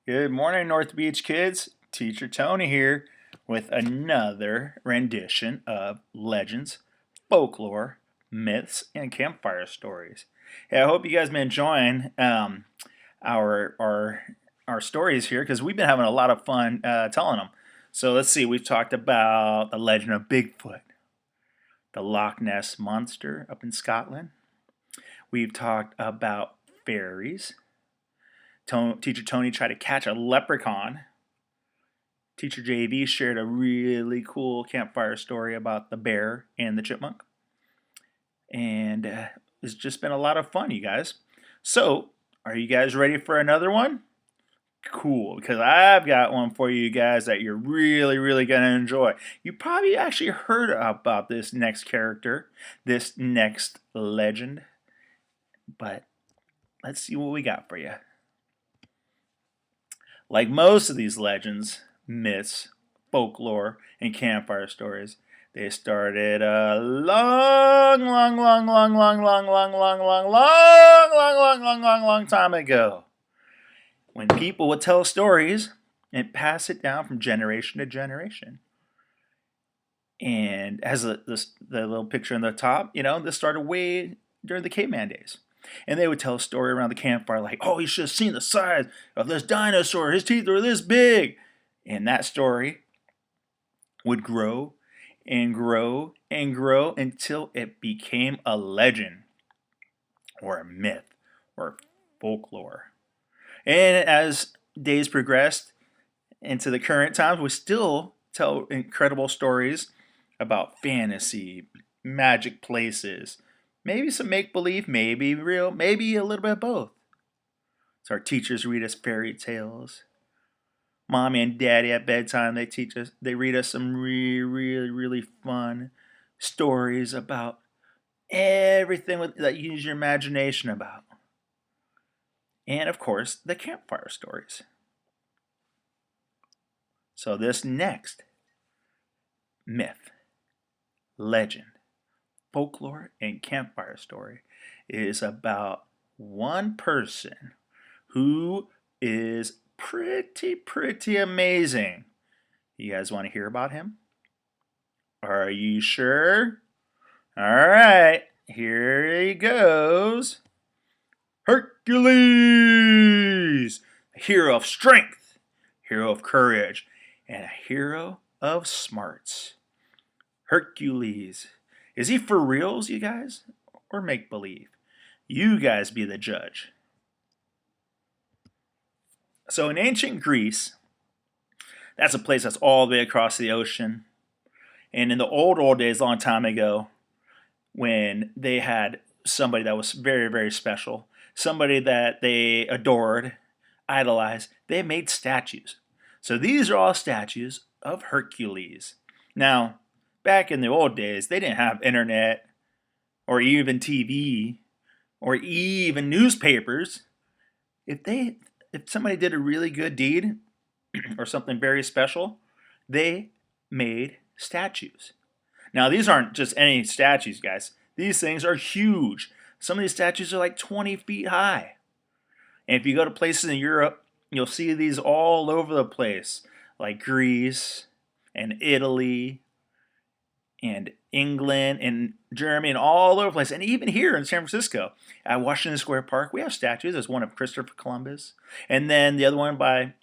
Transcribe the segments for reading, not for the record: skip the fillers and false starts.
Good morning, North Beach kids. Teacher Tony here with another rendition of legends, folklore, myths, and campfire stories. Hey, I hope you guys been enjoying our our our stories here because we've been having a lot of fun telling them. So let's see. We've talked about the legend of Bigfoot, the Loch Ness monster up in Scotland. We've talked about fairies. Teacher Tony tried to catch a leprechaun. Teacher JV shared a really cool campfire story about the bear and the chipmunk. And it's just been a lot of fun, you guys. So, are you guys ready for another one? Cool, because I've got one for you guys that you're really going to enjoy. You probably actually heard about this next character, this next legend. But let's see what we got for you. Like most of these legends, myths, folklore, and campfire stories, they started a long time ago when people would tell stories and pass it down from generation to generation. And as the little picture in the top, this started way during the caveman days. And they would tell a story around the campfire like, oh, you should have seen the size of this dinosaur. His teeth were this big. And that story would grow and grow and grow until it became a legend or a myth or folklore. And as days progressed into the current times, we still tell incredible stories about fantasy, magic places, maybe some make-believe, maybe real, maybe a little bit of both. So our teachers read us fairy tales. Mommy and Daddy at bedtime, they read us some really fun stories about everything that you use your imagination about. And of course, the campfire stories. So this next myth, legend, folklore, and campfire story is about one person who is pretty amazing. You guys want to hear about him? Are you sure? All right, here he goes. Hercules, a hero of strength, hero of courage, and a hero of smarts. Hercules. Is he for reals, you guys? Or make believe? You guys be the judge. So in ancient Greece, that's a place that's all the way across the ocean. And in the old days, a long time ago, when they had somebody that was very special, somebody that they adored, idolized, they made statues. So these are all statues of Hercules. Now, back in the old days, they didn't have internet or even TV or even newspapers. If somebody did a really good deed or something very special, they made statues. Now, these aren't just any statues, guys. These things are huge. Some of these statues are like 20 feet high. And if you go to places in Europe, you'll see these all over the place, like Greece and Italy and England and Germany and all over the place. And even here in San Francisco, at Washington Square Park, we have statues. There's one of Christopher Columbus. And then the other one by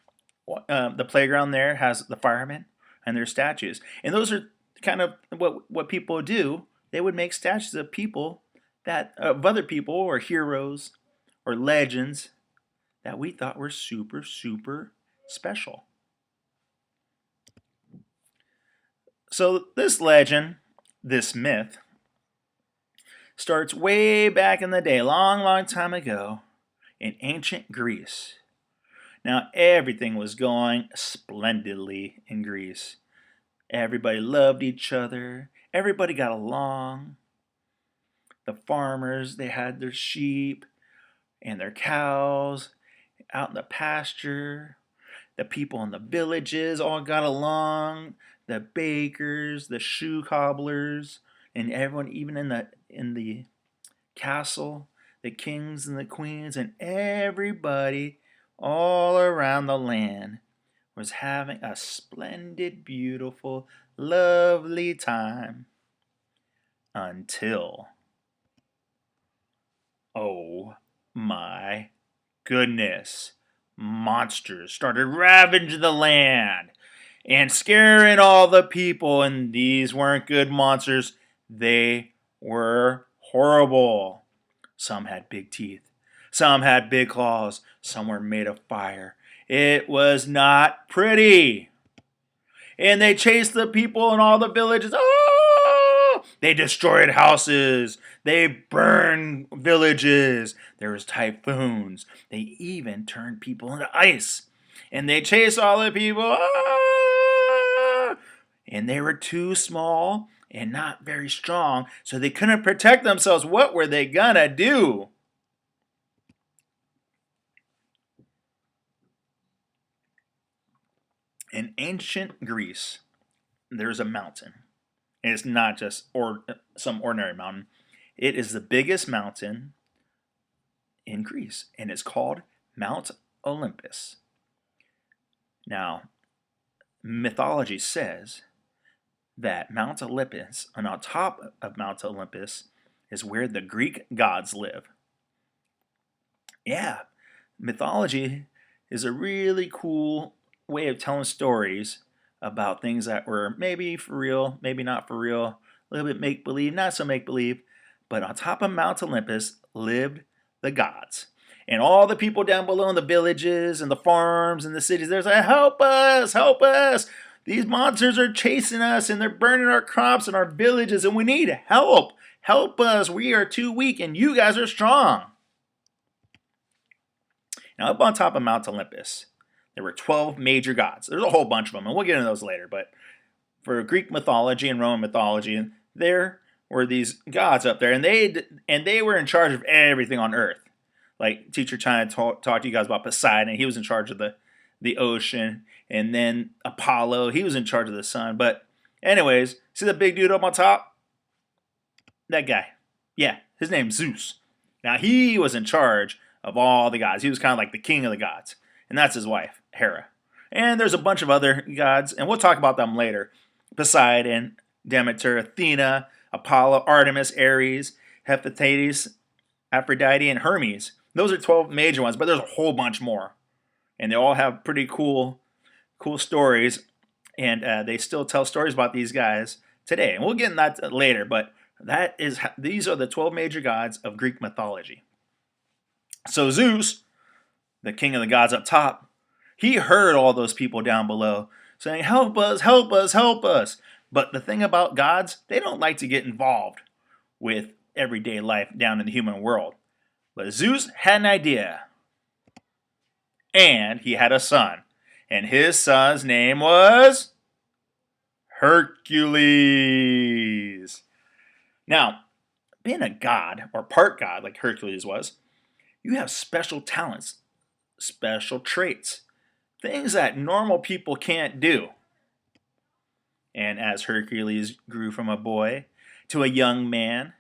the playground there has the firemen and their statues. And those are kind of what people do. They would make statues of people of other people or heroes or legends that we thought were super special. So this legend, this myth, starts way back in the day, long time ago, in ancient Greece. Now everything was going splendidly in Greece. Everybody loved each other. Everybody got along. The farmers, they had their sheep and their cows out in the pasture. The people in the villages all got along. The bakers, the shoe cobblers, and everyone, even in the castle, the kings and the queens, and everybody all around the land was having a splendid, beautiful, lovely time until, oh my goodness, monsters started ravaging the land and scaring all the people, and these weren't good monsters. They were horrible. Some had big teeth. Some had big claws. Some were made of fire. It was not pretty. And they chased the people in all the villages. Oh! They destroyed houses. They burned villages. There was typhoons. They even turned people into ice. And they chased all the people. Ah! And they were too small and not very strong, so they couldn't protect themselves. What were they gonna do? In ancient Greece, there's a mountain. And it's not just some ordinary mountain. It is the biggest mountain in Greece, and it's called Mount Olympus. Now, mythology says that Mount Olympus, and on top of Mount Olympus, is where the Greek gods live. Yeah, mythology is a really cool way of telling stories about things that were maybe for real, maybe not for real, a little bit make believe, not so make believe. But on top of Mount Olympus lived the gods. And all the people down below in the villages and the farms and the cities, they're like, help us, help us. These monsters are chasing us and they're burning our crops and our villages and we need help. Help us. We are too weak and you guys are strong. Now, up on top of Mount Olympus, there were 12 major gods. There's a whole bunch of them, and we'll get into those later. But for Greek mythology and Roman mythology, there were these gods up there, and they were in charge of everything on Earth. Like Teacher China talked to you guys about Poseidon. He was in charge of the ocean, and then Apollo. He was in charge of the sun. But anyways, see the big dude up on top? That guy. Yeah, his name's Zeus. Now he was in charge of all the gods. He was kind of like the king of the gods. And that's his wife, Hera. And there's a bunch of other gods, and we'll talk about them later. Poseidon, Demeter, Athena, Apollo, Artemis, Ares, Hephaestus, Aphrodite, and Hermes. Those are 12 major ones, but there's a whole bunch more. And they all have pretty cool stories, and they still tell stories about these guys today. And we'll get into that later, but these are the 12 major gods of Greek mythology. So Zeus, the king of the gods up top, he heard all those people down below saying, help us, help us, help us. But the thing about gods, they don't like to get involved with everyday life down in the human world. But Zeus had an idea. And he had a son. And his son's name was Hercules. Now, being a god, or part god like Hercules was, you have special talents, special traits, things that normal people can't do. And as Hercules grew from a boy to a young man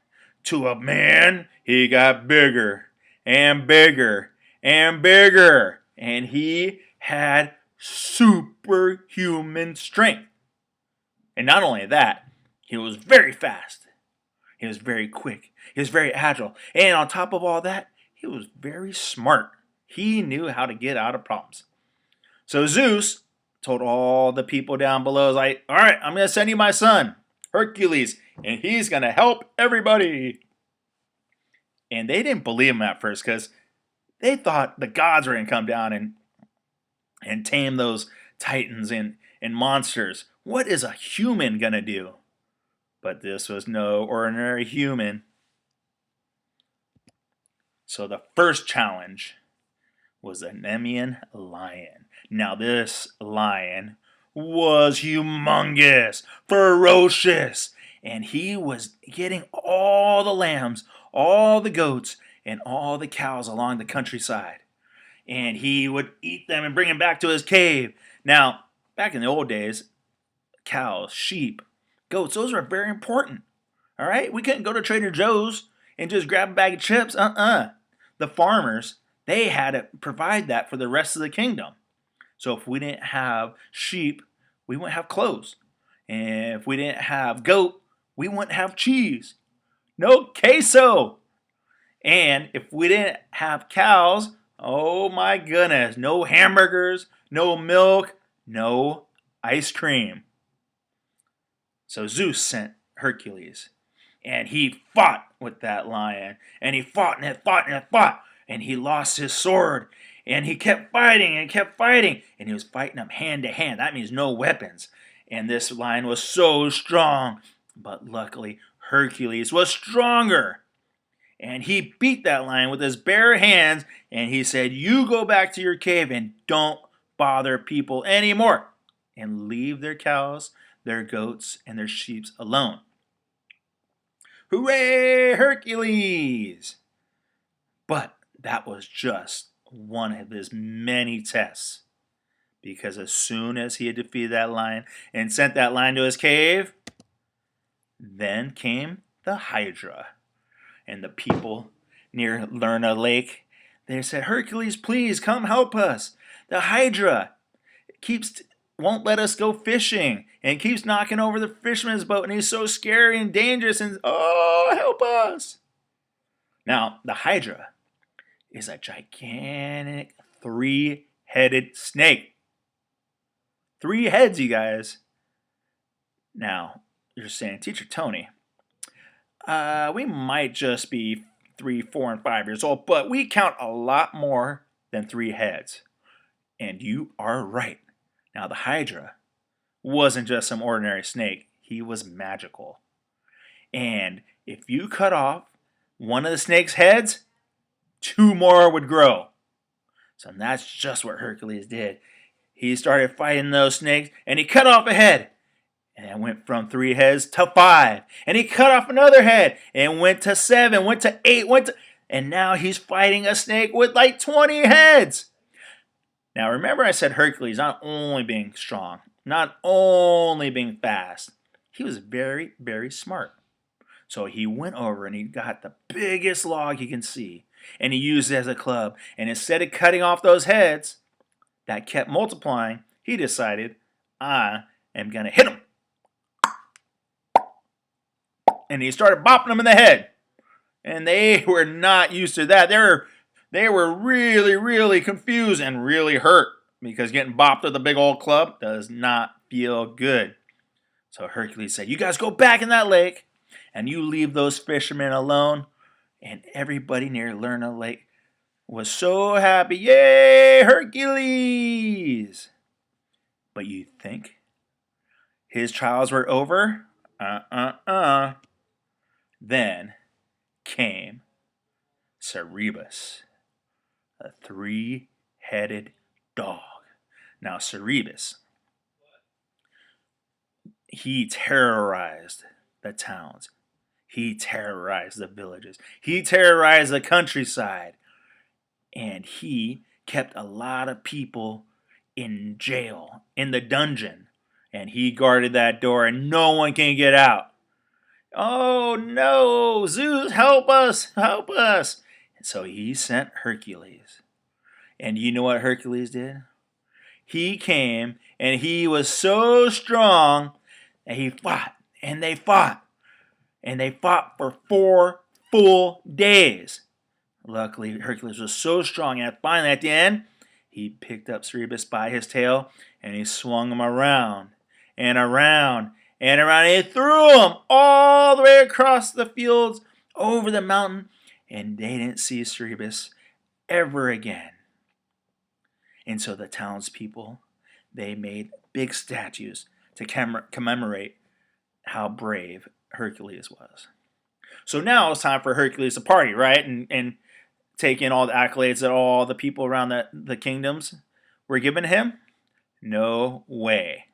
to a man, he got bigger and bigger and bigger. And he had superhuman strength. And not only that, he was very fast. He was very quick. He was very agile. And on top of all that, he was very smart. He knew how to get out of problems. So Zeus told all the people down below, like, all right, I'm going to send you my son, Hercules, and he's going to help everybody. And they didn't believe him at first because they thought the gods were going to come down and tame those titans and monsters. What is a human going to do? But this was no ordinary human. So the first challenge was a Nemean lion. Now this lion was humongous, ferocious, and he was getting all the lambs, all the goats, and all the cows along the countryside. And he would eat them and bring them back to his cave. Now, back in the old days, cows, sheep, goats, those were very important. All right? We couldn't go to Trader Joe's and just grab a bag of chips. The farmers, They had to provide that for the rest of the kingdom. So if we didn't have sheep, we wouldn't have clothes. And if we didn't have goat, we wouldn't have cheese. No queso. And if we didn't have cows, oh my goodness, no hamburgers, no milk, no ice cream. So Zeus sent Hercules, and he fought with that lion, and he fought and fought and fought, and he lost his sword, and he kept fighting and kept fighting, and he was fighting him hand to hand. That means no weapons. And this lion was so strong, but luckily Hercules was stronger. And he beat that lion with his bare hands, and he said, "You go back to your cave and don't bother people anymore, and leave their cows, their goats, and their sheep alone." Hooray, Hercules! But that was just one of his many tests. Because as soon as he had defeated that lion and sent that lion to his cave, then came the Hydra. And the people near Lerna Lake, they said, "Hercules, please come help us. The Hydra won't let us go fishing and keeps knocking over the fisherman's boat, and he's so scary and dangerous, and oh, help us." Now, the Hydra is a gigantic 3-headed snake. 3 heads, you guys. Now, you're saying, "Teacher Tony, we might just be 3, 4, and 5 years old, but we count a lot more than 3 heads." And you are right. Now, the Hydra wasn't just some ordinary snake. He was magical. And if you cut off one of the snake's heads, 2 more would grow. So that's just what Hercules did. He started fighting those snakes, and he cut off a head. And it went from 3 heads to 5. And he cut off another head and went to 7, went to 8, and now he's fighting a snake with like 20 heads. Now remember I said Hercules not only being strong, not only being fast, he was very, very smart. So he went over and he got the biggest log he can see, and he used it as a club. And instead of cutting off those heads that kept multiplying, he decided, "I am going to hit him." And he started bopping them in the head. And they were not used to that. They were really, really confused and really hurt, because getting bopped with a big old club does not feel good. So Hercules said, "You guys go back in that lake, and you leave those fishermen alone." And everybody near Lerna Lake was so happy. Yay, Hercules! But you think his trials were over? Then came Cerberus, a 3-headed dog. Now, Cerberus, he terrorized the towns. He terrorized the villages. He terrorized the countryside. And he kept a lot of people in jail, in the dungeon. And he guarded that door, and no one can get out. "Oh no, Zeus, help us, help us." And so he sent Hercules. And you know what Hercules did? He came, and he was so strong that he fought, and they fought, and they fought for 4 full days. Luckily, Hercules was so strong, and finally at the end, he picked up Cerberus by his tail, and he swung him around and around and around. And he threw him all the way across the fields, over the mountain, and they didn't see Cerberus ever again. And so the townspeople, they made big statues to commemorate how brave Hercules was. So now it's time for Hercules to party, right? And take in all the accolades that all the people around the kingdoms were giving him? No way,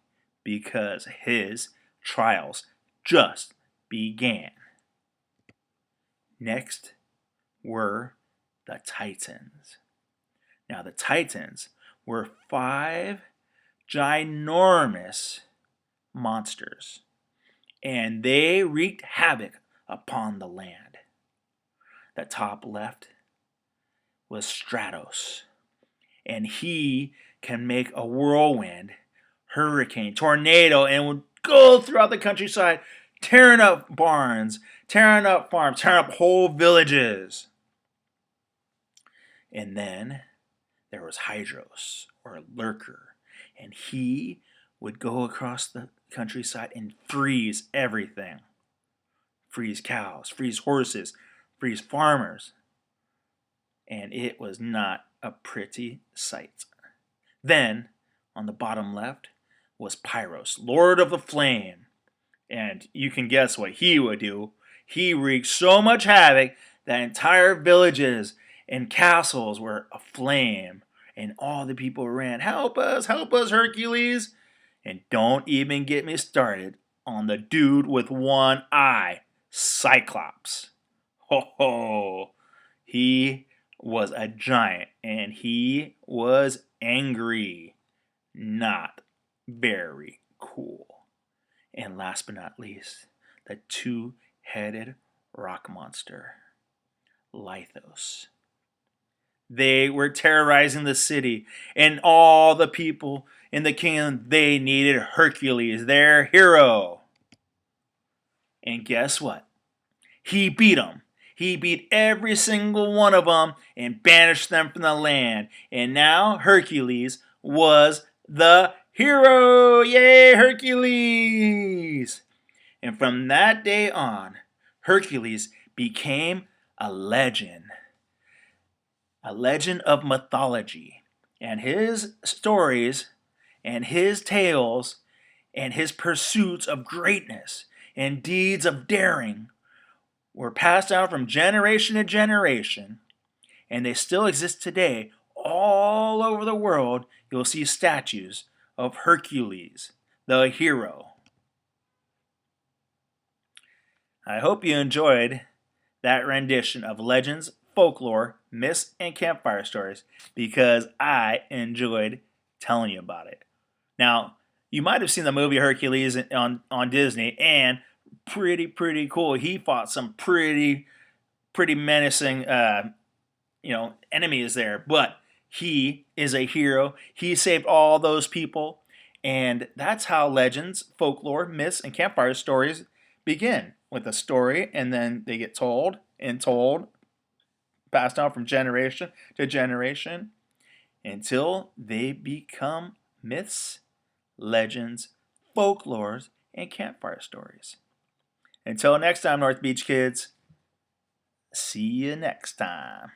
because his trials just began. Next were the Titans. Now, the Titans were 5 ginormous monsters, and they wreaked havoc upon the land. The top left was Stratos. And he can make a whirlwind, hurricane, tornado, and would go throughout the countryside, tearing up barns, tearing up farms, tearing up whole villages. And then there was Hydros, or Lurker, and he would go across the countryside and freeze everything. Freeze cows, freeze horses, freeze farmers. And it was not a pretty sight. Then, on the bottom left, was Pyros, Lord of the Flame. And you can guess what he would do. He wreaked so much havoc that entire villages and castles were aflame. And all the people ran, help us, Hercules. And don't even get me started on the dude with one eye, Cyclops. Ho ho! He was a giant and he was angry. Not very cool. And last but not least, the two-headed rock monster, Lithos. They were terrorizing the city, and all the people in the kingdom, they needed Hercules, their hero. And guess what? He beat them. He beat every single one of them and banished them from the land. And now Hercules was the hero. Yay, Hercules! And from that day on, Hercules became a legend of mythology. And his stories and his tales and his pursuits of greatness and deeds of daring were passed down from generation to generation, and they still exist today. All over the world, you'll see statues of Hercules, the hero. I hope you enjoyed that rendition of legends, folklore, myths, and campfire stories, because I enjoyed telling you about it. Now, you might have seen the movie Hercules on Disney, and pretty cool. He fought some pretty menacing enemies there, but he is a hero. He saved all those people, and that's how legends, folklore, myths, and campfire stories begin, with a story, and then they get told and told, passed down from generation to generation until they become myths, legends, folklores, and campfire stories. Until next time, North Beach kids, see you next time.